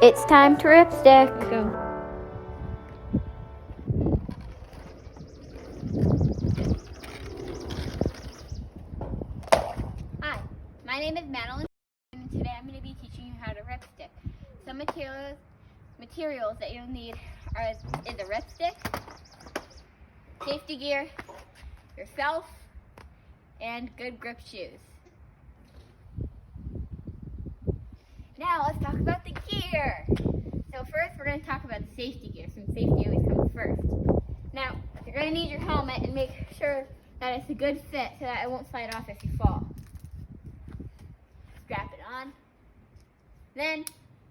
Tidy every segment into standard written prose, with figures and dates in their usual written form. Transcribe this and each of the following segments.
It's time to ripstick. Go. Hi, my name is Madeline, and today I'm going to be teaching you how to ripstick. Some materials that you'll need is a ripstick, safety gear, yourself, and good grip shoes. Now let's talk about the gear. So first we're going to talk about the safety gear, since safety always comes first. Now you're going to need your helmet and make sure that it's a good fit so that it won't slide off if you fall. Strap it on. Then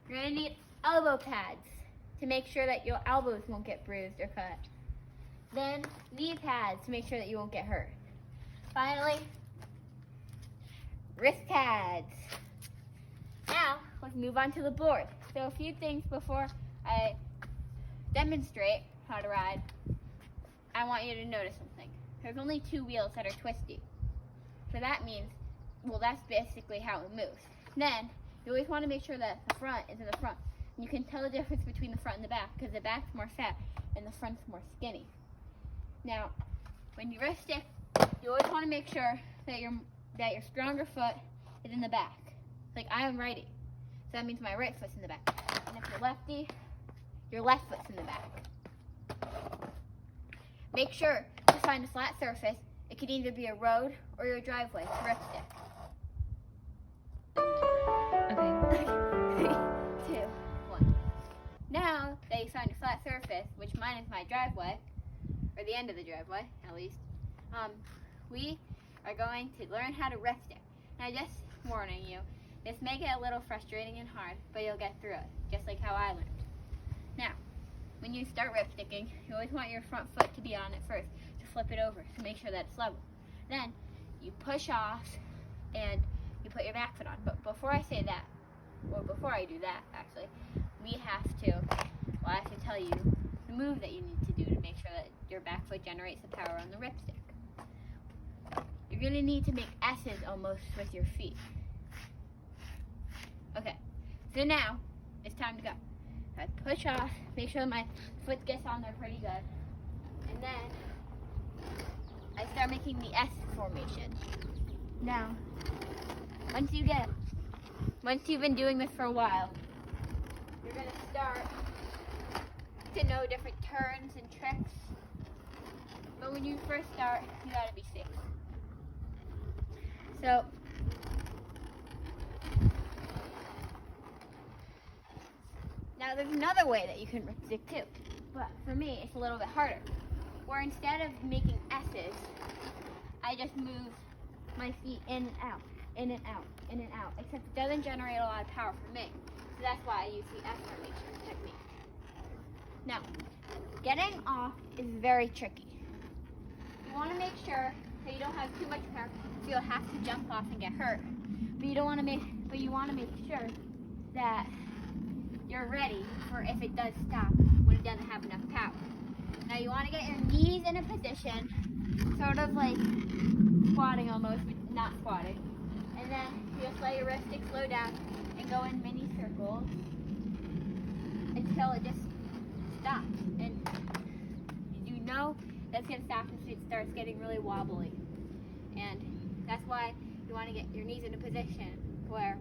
you're going to need elbow pads to make sure that your elbows won't get bruised or cut. Then knee pads to make sure that you won't get hurt. Finally, wrist pads. Now, let's move on to the board. So a few things before I demonstrate how to ride. I want you to notice something. There's only two wheels that are twisty. So that means, well, that's basically how it moves. Then, you always want to make sure that the front is in the front. And you can tell the difference between the front and the back because the back's more fat and the front's more skinny. Now, when you wrist stick, you always want to make sure that your stronger foot is in the back. Like I am righty, so that means my right foot's in the back. And if you're lefty, your left foot's in the back. Make sure to find a flat surface. It could either be a road or your driveway to rip stick. Okay. 3, 2, 1. Now that you found a flat surface, which mine is my driveway, or the end of the driveway at least, we are going to learn how to rip stick. Now just warning you, this may get a little frustrating and hard, but you'll get through it, just like how I learned. Now, when you start ripsticking, you always want your front foot to be on it first, to flip it over, to make sure that it's level. Then, you push off, and you put your back foot on. But before I say that, or before I do that, actually, I have to tell you the move that you need to do to make sure that your back foot generates the power on the ripstick. You're going to need to make S's almost with your feet. Okay, so now it's time to go. I push off, make sure my foot gets on there pretty good, and then I start making the S formation. Now, once you've been doing this for a while, you're going to start to know different turns and tricks. But when you first start, you got to be safe. So, now there's another way that you can ripstick too, but for me it's a little bit harder. Where instead of making S's, I just move my feet in and out, in and out, in and out. Except it doesn't generate a lot of power for me, so that's why I use the S formation technique. Now, getting off is very tricky. You want to make sure that you don't have too much power, so you'll have to jump off and get hurt. But you want to make sure that you're ready for if it does stop when it doesn't have enough power. Now you want to get your knees in a position, sort of like squatting almost, but not squatting. And then you just let your wrist stick slow down and go in mini circles until it just stops. And you know that's going to stop if it starts getting really wobbly. And that's why you want to get your knees in a position where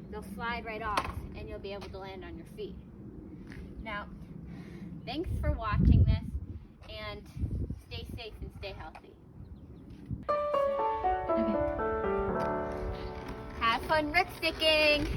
they'll slide right off and you'll be able to land on your feet. Now, thanks for watching this, and stay safe and stay healthy. Okay. Have fun ripsticking!